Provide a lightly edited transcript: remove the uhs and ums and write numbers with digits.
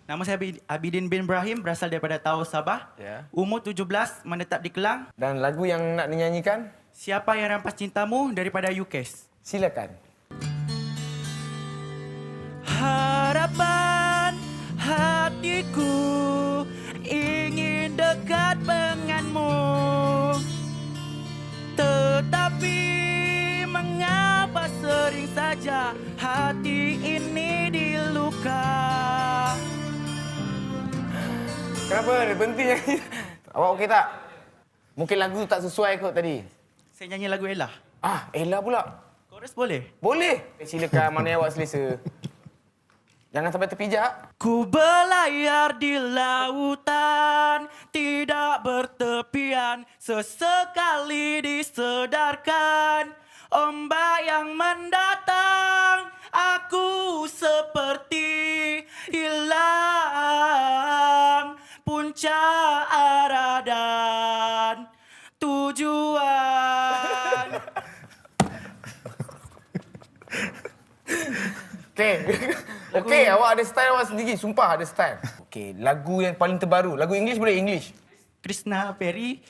Nama saya Abidin bin Ibrahim, berasal daripada Tawau, Sabah. Ya. Umur 17, menetap di Kelang. Dan lagu yang nak dinyanyikan, Siapa yang rampas cintamu daripada UCAS. silakan. Harapan hatiku ingin dekat denganmu, tetapi mengapa sering saja hati ini diluka. Kenapa dia berhenti nyanyi? Awak okey tak? Mungkin lagu tu tak sesuai kot tadi. Saya nyanyi lagu Ella. Ah, Ella pula. Chorus boleh? Boleh. Silakan, mana yang awak selesa. Jangan sampai terpijak. Ku berlayar di lautan, tidak bertepian, sesekali disedarkan ombak yang mendatang. Aku seperti hilang puncak arah dan tujuan. Okey. Okey, awak ada style awak sendiri. Sumpah ada style. Okey, lagu yang paling terbaru. Lagu English boleh? English. Krishna Perry,